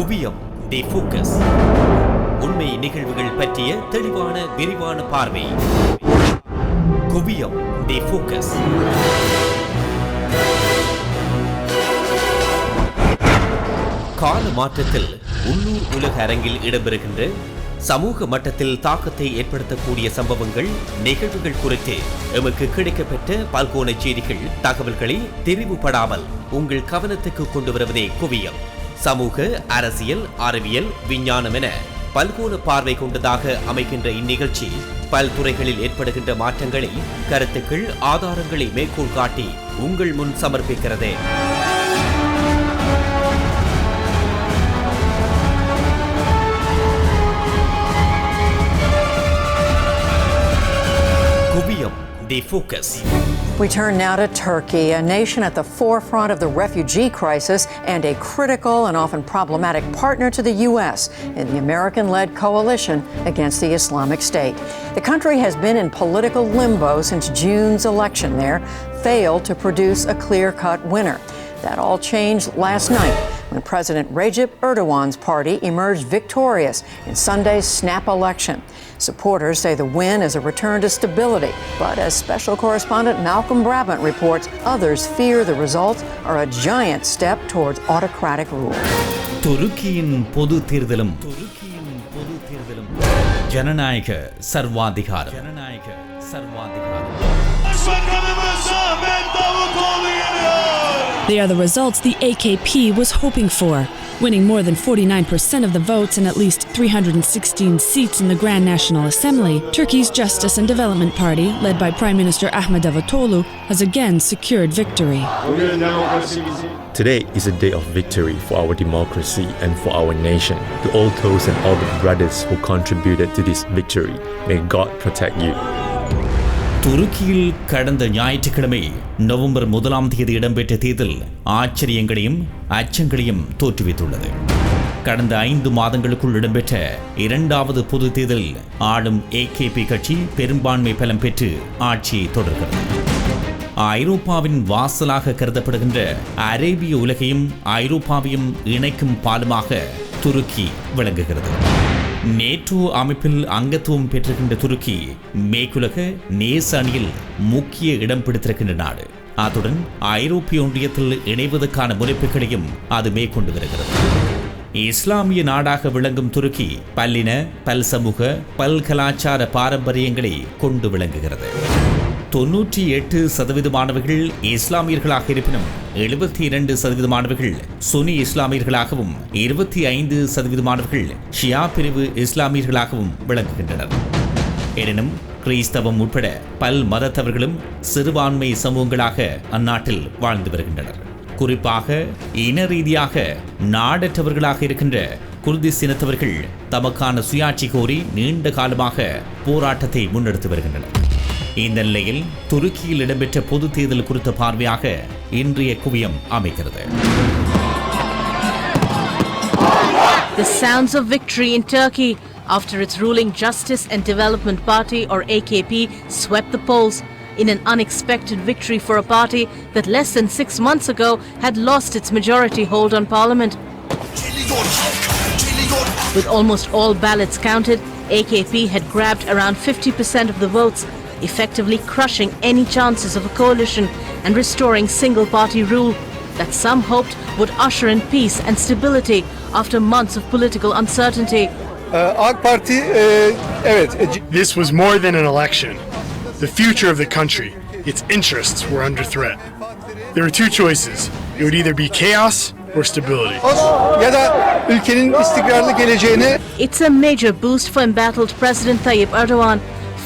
குவியம் தி ஃபோக்கஸ். உண்மை நிகழ்வுகள் பற்றிய தெளிவான விரிவான பார்வை. குவியம் தி ஃபோக்கஸ். கால மாற்றத்தில் உள்ளூர் உலக அரங்கில் இடம்பெறுகின்ற சமூக மட்டத்தில் தாக்கத்தை ஏற்படுத்தக்கூடிய சம்பவங்கள், நிகழ்வுகள் குறித்து எமக்கு கிடைக்கப்பெற்ற பல்கோண செய்திகள், தகவல்களை தெரிவுபடாமல் உங்கள் கவனத்துக்கு கொண்டு வருவதே குவியம். சமூக, அரசியல், அறிவியல், விஞ்ஞானம் என பல்கோண பார்வை கொண்டதாக அமைகின்ற இந்நிகழ்ச்சி பல்துறைகளில் ஏற்படுகின்ற மாற்றங்களை, கருத்துக்கள், ஆதாரங்களை மேற்கோள் காட்டி உங்கள் முன் சமர்ப்பிக்கிறது. Kuviyam, the focus. We turn now to Turkey, a nation at the forefront of the refugee crisis and a critical and often problematic partner to the U.S. in the American-led coalition against the Islamic State. The country has been in political limbo since June's election there, failed to produce a clear-cut winner. That all changed last night when President Recep Erdogan's party emerged victorious in Sunday's snap election. Supporters say the win is a return to stability, but as special correspondent Malcolm Brabant reports, others fear the results are a giant step towards autocratic rule. துருக்கியின் பொது தேர்தலும் ஜனநாயக சர்வாதிகாரம். They are the results the AKP was hoping for, winning more than 49% of the votes and at least 316 seats in the Grand National Assembly. Turkey's Justice and Development Party, led by Prime Minister Ahmet Davutoglu, has again secured victory. Today is a day of victory for our democracy and for our nation. To all those and all the brothers who contributed to this victory, may God protect you. துருக்கியில் கடந்த ஞாயிற்றுக்கிழமை November 1 இடம்பெற்ற தேர்தல் ஆச்சரியங்களையும் அச்சங்களையும் தோற்றுவித்துள்ளது. கடந்த 5 மாதங்களுக்குள் இடம்பெற்ற இரண்டாவது பொது தேர்தலில் ஆளும் AKP கட்சி பெரும்பான்மை பலம் பெற்று ஆட்சியை தொடர்கிறது. ஐரோப்பாவின் வாசலாக கருதப்படுகின்ற அரேபிய உலகையும் ஐரோப்பாவையும் இணைக்கும் பாலமாக துருக்கி விளங்குகிறது. நேட்டோ அமைப்பில் அங்கத்துவம் பெற்றிருக்கின்ற துருக்கி மேற்குலக நேச அணியில் முக்கிய இடம் பிடித்திருக்கின்ற நாடு. அத்துடன் ஐரோப்பிய ஒன்றியத்தில் இணைவதற்கான முனைப்புகளையும் அது மேற்கொண்டு வருகிறது. இஸ்லாமிய நாடாக விளங்கும் துருக்கி பல்லின, பல்சமூக, பல்கலாச்சார பாரம்பரியங்களை கொண்டு விளங்குகிறது. 98% மாணவர்கள் இஸ்லாமியர்களாக இருப்பினும் 72% மாணவர்கள் சுனி இஸ்லாமியர்களாகவும் 25% மாணவர்கள் ஷியா பிரிவு இஸ்லாமியர்களாகவும் விளங்குகின்றனர். எனினும் கிறிஸ்தவம் உட்பட பல் மதத்தவர்களும் சிறுபான்மை சமூகங்களாக அந்நாட்டில் வாழ்ந்து வருகின்றனர். குறிப்பாக இன ரீதியாக நாடற்றவர்களாக இருக்கின்ற குர்திஸ் இனத்தவர்கள் தமக்கான சுயாட்சி கோரி நீண்ட காலமாக போராட்டத்தை முன்னெடுத்து வருகின்றனர். இந்த நிலையில் துருக்கியில் இடம்பெற்ற பொது தேர்தல் குறித்த பார்வையாக இன்றைய குவியம் அமைகிறது. The sounds of victory in Turkey after its ruling Justice and Development Party or AKP swept the polls in an unexpected victory for a party that less than 6 months ago had lost its majority hold on parliament. With almost all ballots counted, AKP had grabbed around 50% of the votes, effectively crushing any chances of a coalition and restoring single-party rule that some hoped would usher in peace and stability after months of political uncertainty. This was more than an election. The future of the country, its interests were under threat. There were two choices. It would either be chaos or stability. It's a major boost for embattled President Tayyip Erdogan,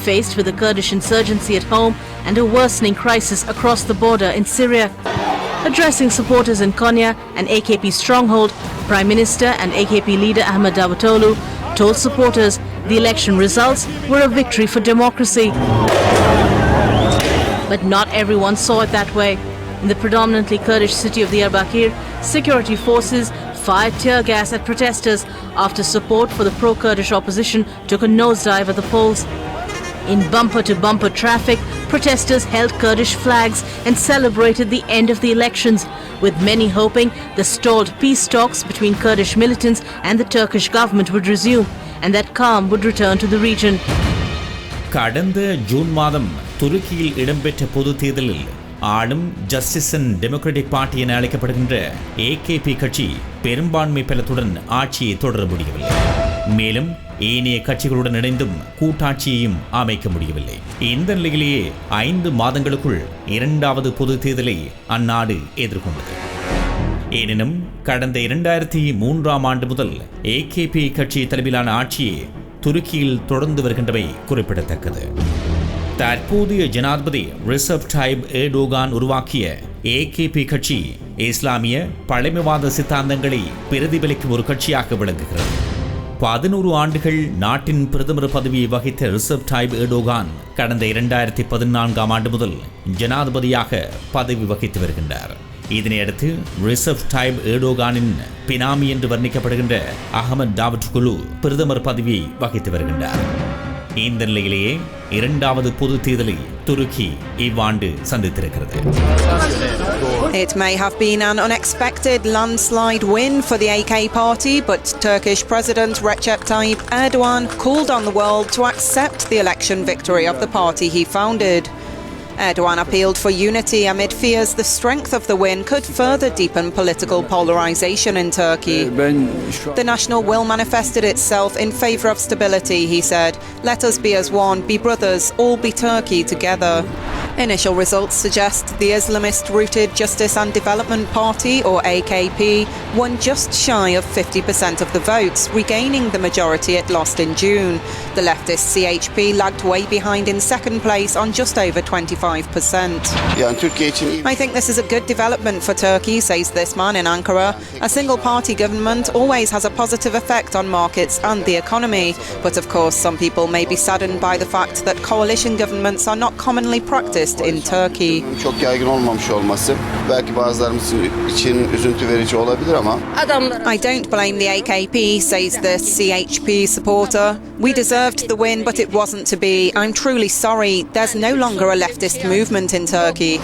faced with a Kurdish insurgency at home and a worsening crisis across the border in Syria. Addressing supporters in Konya, an AKP stronghold, Prime Minister and AKP leader Ahmet Davutoglu told supporters the election results were a victory for democracy. But not everyone saw it that way. In the predominantly Kurdish city of Diyarbakir, security forces fired tear gas at protesters after support for the pro-Kurdish opposition took a nosedive at the polls. In bumper-to-bumper traffic, Protesters held Kurdish flags and celebrated the end of the elections, with many hoping the stalled peace talks between Kurdish militants and the Turkish government would resume and that calm would return to the region. கடந்த June மாதம் துருக்கியில் இடம்பெற்ற பொது தேர்தலில் ஆளும் justice and democratic party என அழைக்கப்படுகின்ற AKP கட்சி பெரும்பான்மை பலத்துடன் ஆட்சியை தொடர முடியவில்லை. மேலும் ஏனைய கட்சிகளுடன் இணைந்தும் கூட்டாட்சியையும் அமைக்க முடியவில்லை. இந்த நிலையிலேயே 5 மாதங்களுக்குள் இரண்டாவது பொது தேர்தலை அந்நாடு எதிர்கொண்டது. எனினும் கடந்த 2003ஆம் ஆண்டு முதல் ஏகேபி கட்சி தலைமையிலான ஆட்சியை துருக்கியில் தொடர்ந்து வருகின்றவை குறிப்பிடத்தக்கது. தற்போதைய ஜனாதிபதி ரிசப் டாயிப் எர்டோகான் உருவாக்கிய ஏகேபி கட்சி இஸ்லாமிய பழமைவாத சித்தாந்தங்களை பிரதிபலிக்கும் ஒரு கட்சியாக விளங்குகிறது. 11 ஆண்டுகள் நாட்டின் பிரதமர் பதவியை வகித்த ரிசப் டாயிப் எர்டோகான் கடந்த 2014ஆம் ஆண்டு முதல் ஜனாதிபதியாக பதவி வகித்து வருகின்றார். இதனையடுத்து ரிசப் டாயிப் எர்டோகானின் பினாமி என்று வர்ணிக்கப்படுகின்ற அகமது தாவூத்குலு பிரதமர் பதவியை வகித்து வருகின்றார். இந்த நிலையிலேயே இரண்டாவது பொது தேர்தலை துருக்கி இவ்வாண்டு சந்தித்திருக்கிறது. It may have been an unexpected landslide win for the AK party, but Turkish President Recep Tayyip Erdogan called on the world to accept the election victory of the party he founded. Erdogan appealed for unity amid fears the strength of the win could further deepen political polarization in Turkey. The national will manifested itself in favor of stability, he said. Let us be as one, be brothers, all be Turkey together. Initial results suggest the Islamist-rooted Justice and Development Party, or AKP, won just shy of 50% of the votes, regaining the majority it lost in June. The leftist CHP lagged way behind in second place on just over 25%. I think this is a good development for Turkey, says this man in Ankara. A single-party government always has a positive effect on markets and the economy. But of course, some people may be saddened by the fact that coalition governments are not commonly practiced in Turkey. Çok yaygın olmamış olması belki bazılarımız için üzüntü verici olabilir ama I don't blame the AKP, says the CHP supporter. We deserved the win, but it wasn't to be. I'm truly sorry. There's no longer a leftist movement in Turkey.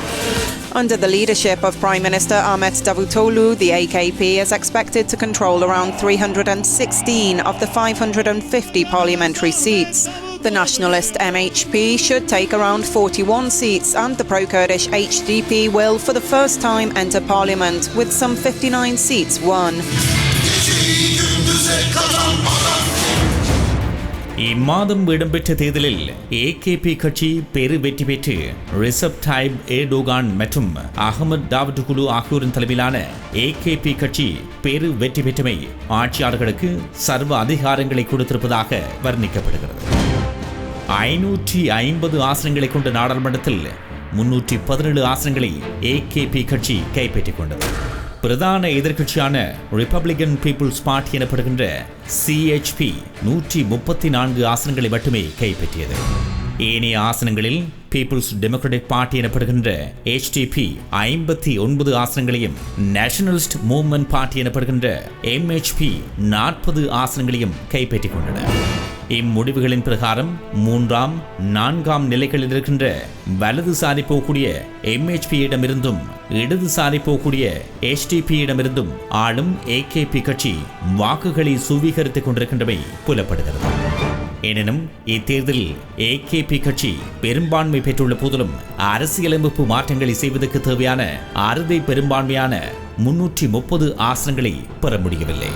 Under the leadership of Prime Minister Ahmet Davutoglu, the AKP is expected to control around 316 of the 550 parliamentary seats. The nationalist MHP should take around 41 seats, and the pro-Kurdish HDP will, for the first time, enter parliament with some 59 seats won. இம்மாதம் இடம்பெற்ற தேர்தலில் AKP கட்சி பெரு வெற்றி பெற்று ரிசப் டாயிப் Erdogan மற்றும் அகமது தாவூத்குலு ஆகியோரின் தலைமையிலான ஏகேபி கட்சி பெரு வெற்றி பெற்றமை ஆட்சியாளர்களுக்கு சர்வ அதிகாரங்களை கொடுத்திருப்பதாக வர்ணிக்கப்படுகிறது. 550 ஆசனங்களை கொண்ட நாடாளுமன்றத்தில் 317 ஆசனங்களை ஏகேபி கட்சி கைப்பற்றிக் கொண்டது. பிரதான எதிர்க்கட்சியான ரிப்பப்ளிகன் பீப்புள்ஸ் பார்ட்டி எனப்படுகின்ற சிஹெச்பி 134 ஆசனங்களை மட்டுமே கைப்பற்றியது. ஏனைய ஆசனங்களில் பீப்புள்ஸ் டெமோக்ராட்டிக் பார்ட்டி எனப்படுகின்ற HDP 59 ஆசனங்களையும், நேஷனலிஸ்ட் மூவ்மெண்ட் பார்ட்டி எனப்படுகின்ற MHP 40 ஆசனங்களையும் கைப்பற்றிக் கொண்டன. இம்முடிவுகளின் பிரகாரம் 3ஆம் 4ஆம் நிலைகளில் இருக்கின்ற வலதுசாரி போகக்கூடிய MHP இடமிருந்தும் இடதுசாரி போகக்கூடிய HDP இடமிருந்தும் ஆளும் AKP கட்சி வாக்குகளை சுவீகரித்துக் கொண்டிருக்கின்றமை புலப்படுகிறது. எனினும் இத்தேர்தலில் AKP கட்சி பெரும்பான்மை பெற்றுள்ள போதிலும் அரசியலமைப்பு மாற்றங்களை செய்வதற்கு தேவையான அறுதி பெரும்பான்மையான 330 ஆசனங்களை பெற முடியவில்லை.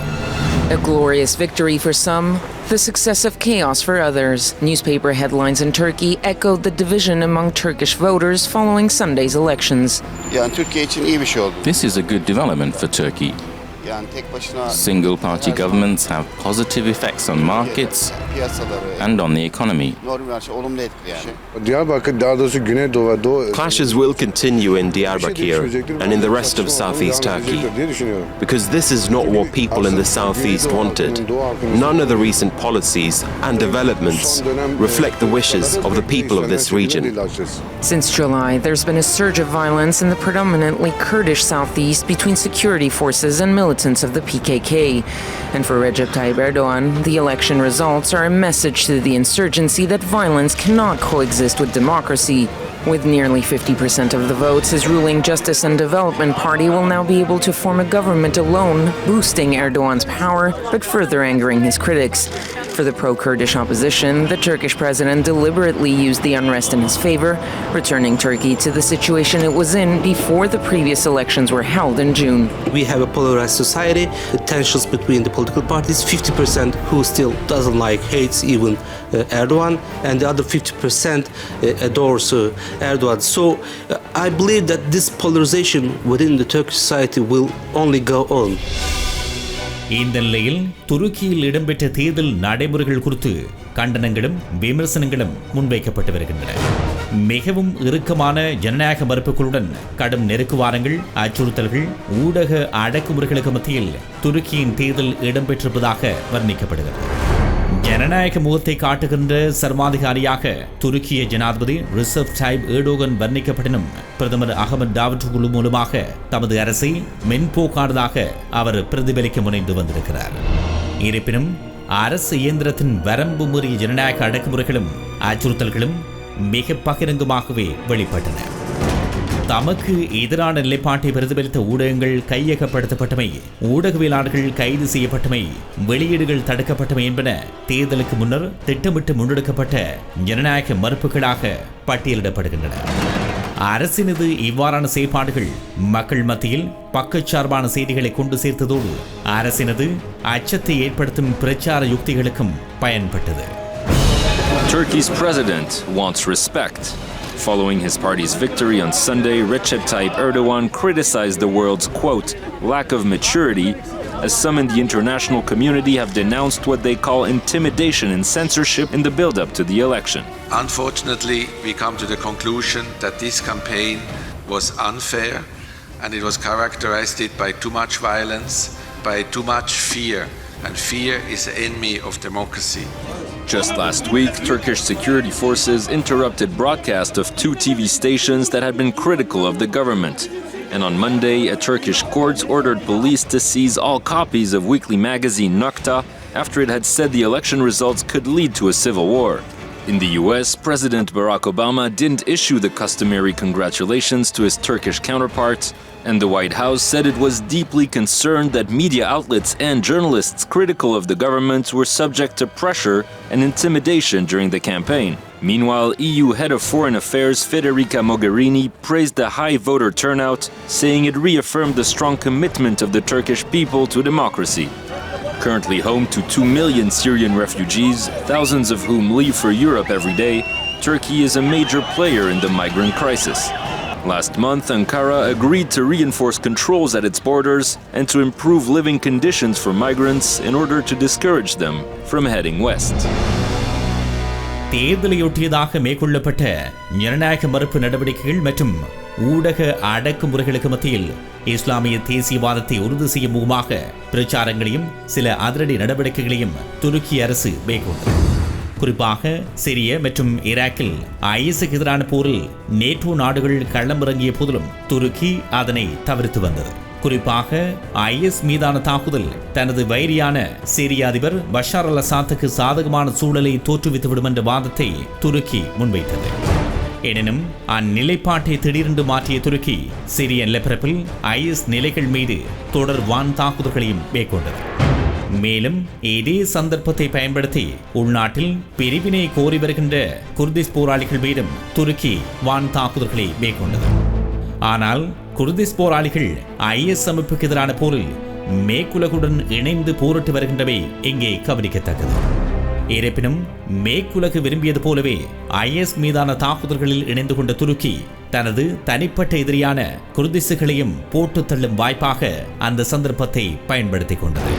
A glorious victory for some, the success of chaos for others. Newspaper headlines in Turkey echoed the division among Turkish voters following Sunday's elections. This is a good development for Turkey. Single-party governments have positive effects on markets and on the economy. Clashes will continue in Diyarbakir and in the rest of southeast Turkey because this is not what people in the southeast wanted. None of the recent policies and developments reflect the wishes of the people of this region. Since July, there's been a surge of violence in the predominantly Kurdish southeast between security forces and militants of the PKK. And for Recep Tayyip Erdogan, the election results are a message to the insurgency that violence cannot coexist with democracy. With nearly 50% of the votes, his ruling Justice and Development Party will now be able to form a government alone, boosting Erdogan's power, but further angering his critics. For the pro-Kurdish opposition, the Turkish president deliberately used the unrest in his favor, returning Turkey to the situation it was in before the previous elections were held in June. We have a polarized society, the tensions between the political parties, 50% who still doesn't like, hates even Erdogan, and the other 50% adores Erdogan. So I believe that this polarization within the Turkish society will only go on. இந்த நிலையில் துருக்கியில் இடம்பெற்ற தேர்தல் நடைமுறைகள் குறித்து கண்டனங்களும் விமர்சனங்களும் முன்வைக்கப்பட்டு வருகின்றன. மிகவும் இறுக்கமான ஜனநாயக மறுப்புகளுடன் கடும் நெருக்குவாரங்கள், அச்சுறுத்தல்கள், ஊடக அடக்குமுறைகளுக்கு மத்தியில் துருக்கியின் தேர்தல் இடம்பெற்றிருப்பதாக வர்ணிக்கப்படுகிறது. ஜனநாயக முகத்தை காட்டுகின்ற சர்வாதிகாரியாக துருக்கிய ஜனாதிபதி ரிசப் டாயிப் எர்டோகன் வர்ணிக்கப்படனும் பிரதமர் அகமது டாவுட்டோகுலு மூலமாக தமது அரசை மென்போக்கானதாக அவர் பிரதிபலிக்க முனைந்து வந்திருக்கிறார். இருப்பினும் அரசு இயந்திரத்தின் வரம்பு மீறிய ஜனநாயக அடக்குமுறைகளும் அச்சுறுத்தல்களும் மிக பகிரங்கமாகவே வெளிப்பட்டன. தமக்கு எதிரான நிலைப்பாட்டை பிரதிபலித்த ஊடகங்கள் கையகப்படுத்தப்பட்டமை, ஊடகவியலாளர்கள் கைது செய்யப்பட்டமை, வெளியீடுகள் தடுக்கப்பட்டமை என்பன தேர்தலுக்கு முன்னர் திட்டமிட்டு முன்னெடுக்கப்பட்ட ஜனநாயக மறுப்புகளாக பட்டியலிடப்படுகின்றன. அரசினது இவ்வாறான செயற்பாடுகள் மக்கள் மத்தியில் பக்கச்சார்பான செய்திகளை கொண்டு சேர்த்ததோடு அரசினது அச்சத்தை ஏற்படுத்தும் பிரச்சார யுக்திகளுக்கும் பயன்பட்டது. Turkey's president wants respect. Following his party's victory on Sunday, Recep Tayyip Erdogan criticized the world's, quote, lack of maturity, as some in the international community have denounced what they call intimidation and censorship in the build-up to the election. Unfortunately, we come to the conclusion that this campaign was unfair and it was characterized by too much violence, by too much fear, and fear is the enemy of democracy. Just last week, Turkish security forces interrupted broadcast of 2 TV stations that had been critical of the government. And on Monday, a Turkish court ordered police to seize all copies of weekly magazine Nokta after it had said the election results could lead to a civil war. In the US, President Barack Obama didn't issue the customary congratulations to his Turkish counterpart, and the White House said it was deeply concerned that media outlets and journalists critical of the government were subject to pressure and intimidation during the campaign. Meanwhile, EU Head of Foreign Affairs Federica Mogherini praised the high voter turnout, saying it reaffirmed the strong commitment of the Turkish people to democracy. Currently home to 2 million Syrian refugees, thousands of whom leave for Europe every day, Turkey is a major player in the migrant crisis. Last month, Ankara agreed to reinforce controls at its borders and to improve living conditions for migrants in order to discourage them from heading west. தேர்தலையொட்டியதாக மேற்கொள்ளப்பட்ட ஜனநாயக மறுப்பு நடவடிக்கைகள் மற்றும் ஊடக அடக்குமுறைகளுக்கு மத்தியில் இஸ்லாமிய தேசியவாதத்தை உறுதி செய்யும் முகமாக பிரச்சாரங்களையும் சில அதிரடி நடவடிக்கைகளையும் துருக்கி அரசு மேற்கொண்டது. குறிப்பாக சிரிய மற்றும் ஈராக்கில் ஐஎஸ்க்கு எதிரான போரில் நேட்டோ நாடுகள் களமிறங்கிய போதிலும் துருக்கி அதனை தவிர்த்து வந்தது. குறிப்பாக ஐஎஸ் மீதான தாக்குதல் தனது வைரியான சிரிய அதிபர் பஷார் அல் அசாத்துக்கு சாதகமான சூழலை தோற்றுவித்துவிடும் என்ற வாதத்தை துருக்கி முன்வைத்தது. எனினும் அந்நிலைப்பாட்டை திடீரென்று மாற்றிய துருக்கி சிரிய நிலப்பரப்பில் ஐஎஸ் நிலைகள் மீது தொடர் வான் தாக்குதல்களையும் மேற்கொண்டது. மேலும் இதே சந்தர்ப்பத்தை பயன்படுத்தி உள்நாட்டில் பிரிவினை கோரி வருகின்ற குர்திஸ் போராளிகள் மீதும் துருக்கி வான் தாக்குதல்களை மேற்கொண்டது. ஆனால் குர்திஸ் போராளிகள் ஐஎஸ் அமைப்புக்கு எதிரான போரில் மேற்குலகுடன் இணைந்து போரிட்டு வருகின்றவை இங்கே கவனிக்கத்தக்கது. இருப்பினும் மேற்குலகு விரும்பியது போலவே ஐஎஸ் மீதான தாக்குதல்களில் இணைந்து கொண்ட துருக்கி தனது தனிப்பட்ட எதிரியான குர்திசுகளையும் போட்டு தள்ளும் வாய்ப்பாக அந்த சந்தர்ப்பத்தை பயன்படுத்திக் கொண்டது.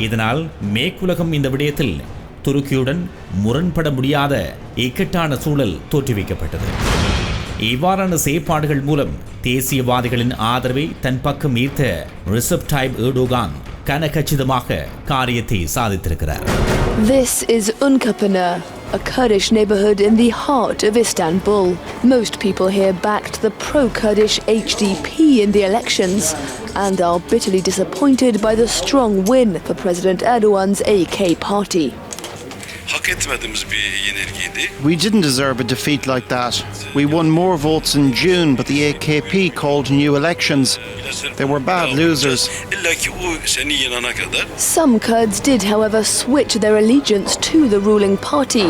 இதனால் மேற்குலகம் இந்த விடயத்தில் துருக்கியுடன் முரண்பட முடியாத இக்கட்டான சூழல் தோற்றுவிக்கப்பட்டது. இவ்வாறான செயற்பாடுகள் மூலம் தேசியவாதிகளின் ஆதரவை தன் பக்கம் ஈர்த்த ரிசப் டாயிப் எர்டோகான் கனகச்சிதமாக காரியத்தை சாதித்திருக்கிறார். This is Unkapınar, a Kurdish neighborhood in the heart of Istanbul. Most people here backed the pro-Kurdish HDP in the elections and are bitterly disappointed by the strong win for President Erdogan's AK party. hak etmediğimiz bir yenilgiydi. We didn't deserve a defeat like that. We won more votes in June, but the AKP called new elections. They were bad losers. İlla ki o seni yenene kadar. Some Kurds did, however, switch their allegiance to the ruling party,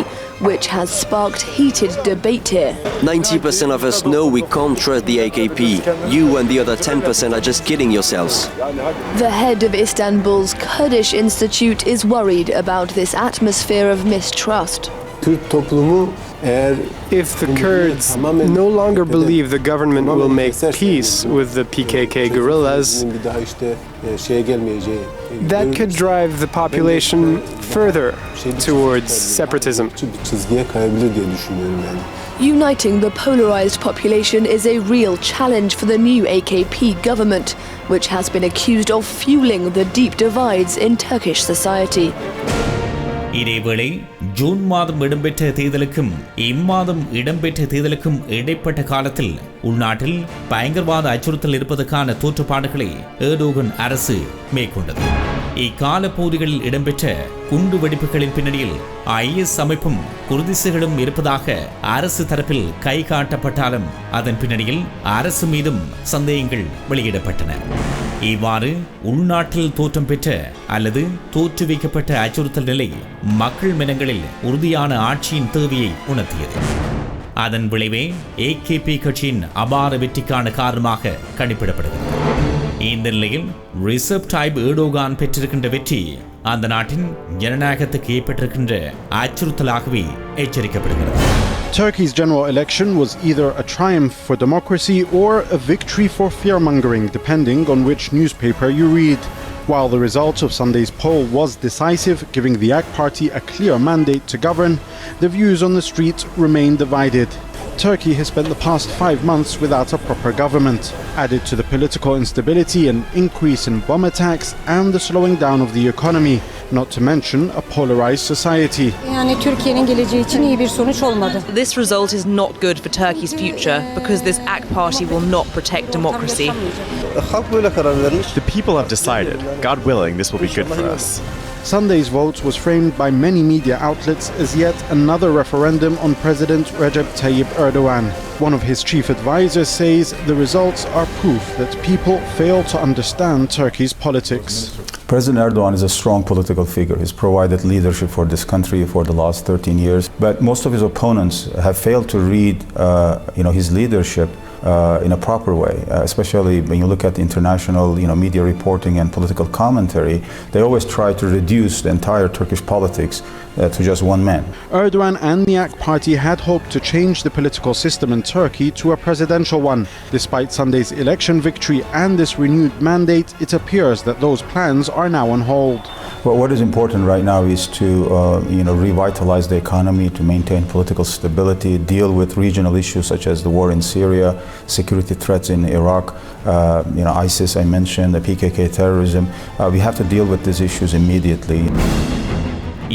which has sparked heated debate here. 90% of us know we can't trust the AKP. You and the other 10% are just kidding yourselves. The head of Istanbul's Kurdish Institute is worried about this atmosphere of mistrust. If the Kurds no longer believe the government will make peace with the PKK guerrillas, that could drive the population further towards separatism. Uniting the polarized population is a real challenge for the new AKP government, which has been accused of fueling the deep divides in Turkish society. இதேவேளை June மாதம் இடம்பெற்ற தேர்தலுக்கும் இம்மாதம் இடம்பெற்ற தேர்தலுக்கும் இடைப்பட்ட காலத்தில் உள்நாட்டில் பயங்கரவாத அச்சுறுத்தல் இருப்பதற்கான தோற்றுப்பாடுகளை எர்டோகன் அரசு மேற்கொண்டது. இக்கால பகுதிகளில் இடம்பெற்ற குண்டு வெடிப்புகளின் பின்னணியில் IS அமைப்பும் குர்திஸ்களும் இருப்பதாக அரசு தரப்பில் கை காட்டப்பட்டாலும் அதன் பின்னணியில் அரசு மீதும் சந்தேகங்கள் வெளியிடப்பட்டன. இவ்வாறு உள்நாட்டில் தோற்றம் பெற்ற அல்லது தோற்றுவிக்கப்பட்ட அச்சுறுத்தல் நிலை மக்கள் மனங்களில் உறுதியான ஆட்சியின் தேவையை உணர்த்தியது. அதன் விளைவே AKP கட்சியின் அபார வெற்றிக்கான காரணமாக கணிப்பிடப்படுகிறது. இந்த நிலையில் ரிசப் டாயிப் எர்டோகான் பெற்றிருக்கின்ற வெற்றி அந்த நாட்டின் ஜனநாயகத்துக்கு ஏற்பட்டிருக்கின்ற அச்சுறுத்தலாகவே எச்சரிக்கப்படுகிறது. Turkey's general election was either a triumph for democracy or a victory for fear-mongering, depending on which newspaper you read. While the result of Sunday's poll was decisive, giving the AK party a clear mandate to govern, the views on the street remain divided. Turkey has spent the past 5 months without a proper government. Added to the political instability, an increase in bomb attacks and the slowing down of the economy, not to mention a polarized society. This result is not good for Turkey's future because this AK party will not protect democracy. The people have decided. God willing, this will be good for us. Sunday's vote was framed by many media outlets as yet another referendum on President Recep Tayyip Erdogan. One of his chief advisors says the results are proof that people fail to understand Turkey's politics. President Erdogan is a strong political figure. He's provided leadership for this country for the last 13 years. But most of his opponents have failed to read his leadership in a proper way, especially when you look at the international media reporting and political commentary. They always try to reduce the entire Turkish politics to just one man. Erdogan and the AK party had hoped to change the political system in Turkey to a presidential one. Despite Sunday's election victory and this renewed mandate, it appears that those plans are now on hold. Well, what is important right now is to revitalize the economy, to maintain political stability, deal with regional issues such as the war in Syria, security threats in Iraq, ISIS I mentioned, the PKK terrorism. We have to deal with these issues immediately.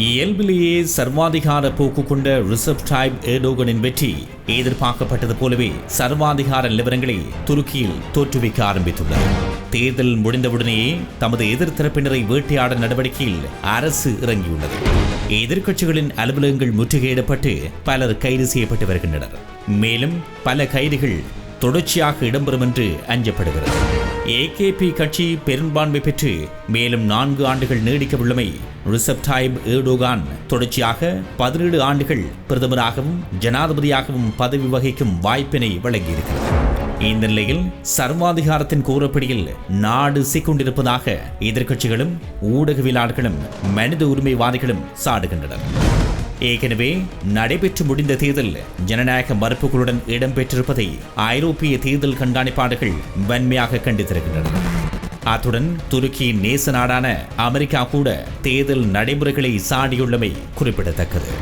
இயல்பிலேயே சர்வாதிகார போக்கு கொண்ட ரிசப் டாயிப் எர்டோகனின் வெற்றி எதிர்பார்க்கப்பட்டது போலவே சர்வாதிகார நிலவரங்களை துருக்கியில் தோற்றுவிக்க ஆரம்பித்துள்ளது. தேர்தல் முடிந்தவுடனேயே தமது எதிர்த்தரப்பினரை வேட்டையாட நடவடிக்கையில் அரசு இறங்கியுள்ளது. எதிர்க்கட்சிகளின் அலுவலகங்கள் முற்றுகையிடப்பட்டு பலர் கைது செய்யப்பட்டு வருகின்றனர். மேலும் பல கைதுகள் தொடர்ச்சியாக இடம்பெறும் என்று அஞ்சப்படுகிறது. AKP கட்சி பெரும்பான்மை பெற்று மேலும் 4 ஆண்டுகள் நீடிக்க உள்ளமை ரிசப் டாயிப் எர்டோகான் தொடர்ச்சியாக 17 ஆண்டுகள் பிரதமராகவும் ஜனாதிபதியாகவும் பதவி வகிக்கும் வாய்ப்பினை வழங்கியிருக்கிறது. இந்த நிலையில் சர்வாதிகாரத்தின் கூறப்படியில் நாடு சிக்கொண்டிருப்பதாக எதிர்க்கட்சிகளும் ஊடகவியலாளர்களும் மனித உரிமைவாதிகளும் சாடுகின்றனர். ஏற்கனவே நடைபெற்று முடிந்த தேர்தல் ஜனநாயக மறுப்புகளுடன் இடம்பெற்றிருப்பதை ஐரோப்பிய தேர்தல் கண்காணிப்பாளர்கள் வன்மையாக கண்டித்திருக்கின்றனர். அத்துடன் துருக்கியின் நேச நாடான அமெரிக்கா கூட தேர்தல் நடைமுறைகளை சாடியுள்ளமை குறிப்பிடத்தக்கது.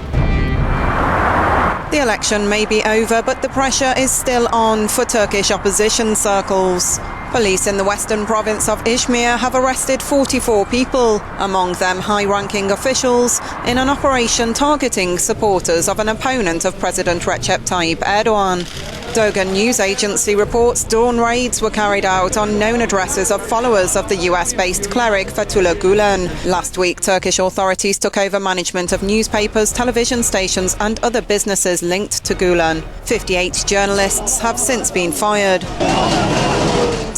The election may be over, but the pressure is still on for Turkish opposition circles. Police in the western province of Izmir have arrested 44 people, among them high-ranking officials, in an operation targeting supporters of an opponent of President Recep Tayyip Erdogan. Dogan news agency reports dawn raids were carried out on known addresses of followers of the US-based cleric Fethullah Gulen. Last week, Turkish authorities took over management of newspapers, television stations and other businesses linked to Gulen. 58 journalists have since been fired.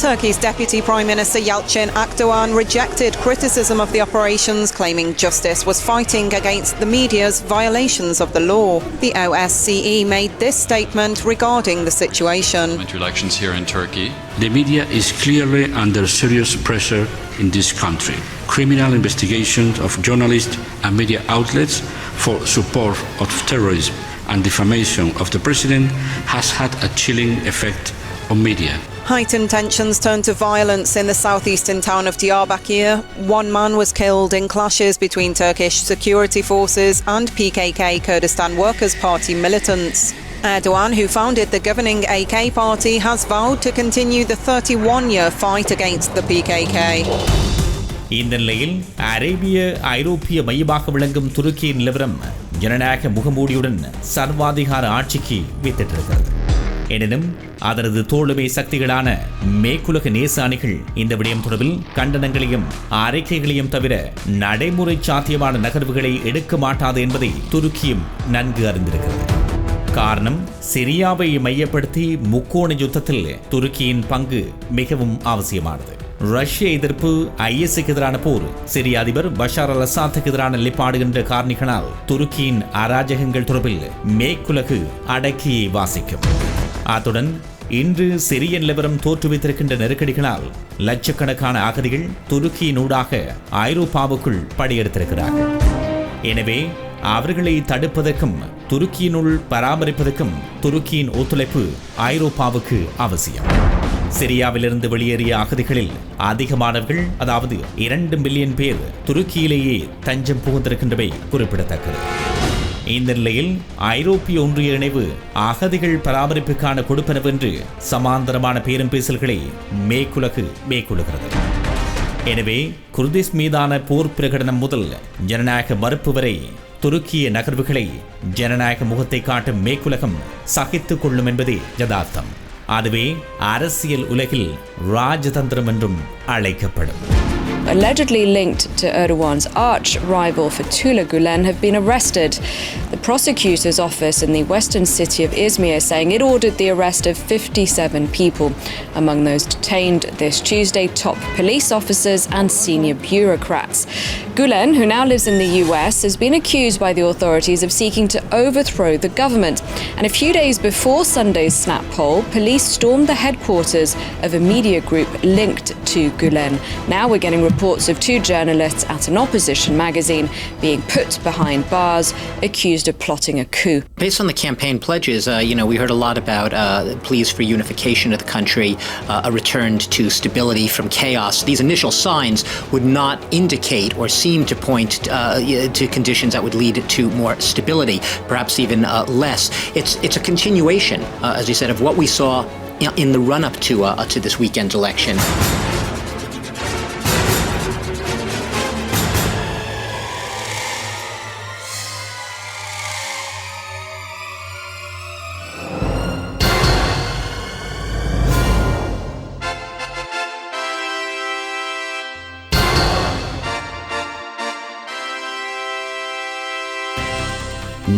Turkey's Deputy Prime Minister Yalcin Akdoğan rejected criticism of the operations, claiming justice was fighting against the media's violations of the law. The OSCE made this statement regarding the situation. Elections here in Turkey. The media is clearly under serious pressure in this country. Criminal investigations of journalists and media outlets for support of terrorism and defamation of the president has had a chilling effect on media. Heightened tensions turned to violence in the southeastern town of Diyarbakir. One man was killed in clashes between Turkish security forces and PKK Kurdistan Workers' Party militants. Erdogan, who founded the governing AK party, has vowed to continue the 31-year fight against the PKK. இந்த நிலையில் அரேபிய ஐரோப்பிய மையமாக விளங்கும் துருக்கியின் நிலவரம் ஜனநாயக முகமூடியுடன் சர்வாதிகார ஆட்சிக்கு வித்திட்டிருக்கிறது. எனினும் அதனது தோளுமை சக்திகளான மேற்குலக நேச அணிகள் இந்த விடயம் தொடர்பில் கண்டனங்களையும் அறிக்கைகளையும் தவிர நடைமுறை சாத்தியமான நகர்வுகளை எடுக்க மாட்டாது என்பதை துருக்கியும் நன்கு அறிந்திருக்கிறது. காரணம், சிரியாவை மையப்படுத்தி முக்கோண யுத்தத்தில் துருக்கியின் பங்கு மிகவும் அவசியமானது. ரஷ்ய எதிர்ப்பு, ஐஎஸ்க்கு எதிரான போர், சிரிய அதிபர் பஷார் அல் அசாத்துக்கு எதிரான நிலைப்பாடு என்ற காரணிகளால் துருக்கியின் அராஜகங்கள் தொடர்பில் மேற்குலகு அடக்கியை வாசிக்கும். அத்துடன் இன்று சிரிய நிலவரம் தோற்றுவித்திருக்கின்ற நெருக்கடிகளால் லட்சக்கணக்கான அகதிகள் துருக்கியினூடாக ஐரோப்பாவுக்குள் படியெடுத்திருக்கிறார்கள். எனவே அவர்களை தடுப்பதற்கும் துருக்கியினுள் பராமரிப்பதற்கும் துருக்கியின் ஒத்துழைப்பு ஐரோப்பாவுக்கு அவசியம். சிரியாவிலிருந்து வெளியேறிய அகதிகளில் அதிகமானவர்கள், அதாவது 2 மில்லியன் பேர் துருக்கியிலேயே தஞ்சம் புகுந்திருக்கின்றவை குறிப்பிடத்தக்கது. இந்த நிலையில் ஐரோப்பிய ஒன்றிய இணைவு அகதிகள் பராமரிப்புக்கான கொடுப்பனவென்று சமாந்தரமான பேரும் பேசல்களை மேற்குலகு மேற்கொள்கிறது. எனவே குர்திஸ் மீதான போர் பிரகடனம் முதல் ஜனநாயக மறுப்பு வரை துருக்கிய நகர்வுகளை ஜனநாயக முகத்தை காட்டும் மேற்குலகம் சகித்துக் கொள்ளும் என்பதே யதார்த்தம். அதுவே அரசியல் உலகில் ராஜதந்திரம் என்றும் அழைக்கப்படும். Allegedly linked to Erdogan's arch-rival Fethullah Gulen have been arrested. The prosecutor's office in the western city of Izmir saying it ordered the arrest of 57 people. Among those detained this Tuesday, top police officers and senior bureaucrats. Gulen, who now lives in the US, has been accused by the authorities of seeking to overthrow the government. And a few days before Sunday's snap poll, police stormed the headquarters of a media group linked to Gulen. Now we're getting reports of 2 journalists at an opposition magazine being put behind bars, accused of plotting a coup. Based on the campaign pledges, we heard a lot about pleas for unification of the country, a return to stability from chaos. These initial signs would not indicate or seem to point to conditions that would lead to more stability, perhaps even less. It's a continuation, as you said, of what we saw in the run-up to this weekend's election.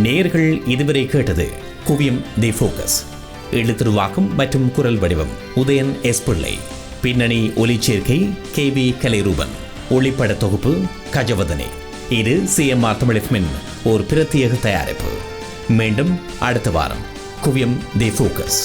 நேர்கள் இதுவரை கேட்டது குவியம் தி focus. எழுத்துருவாக்கம் மற்றும் குரல் வடிவம் Udayan S பிள்ளை. பின்னணி ஒலிச்சேர்க்கை KV Kalairoopan. ஒளிப்பட தொகுப்பு கஜவதனே. இது CMR தமிழ் FM ஒரு பிரத்யேக தயாரிப்பு. மீண்டும் அடுத்த வாரம் குவியம் தி ஃபோக்கஸ்.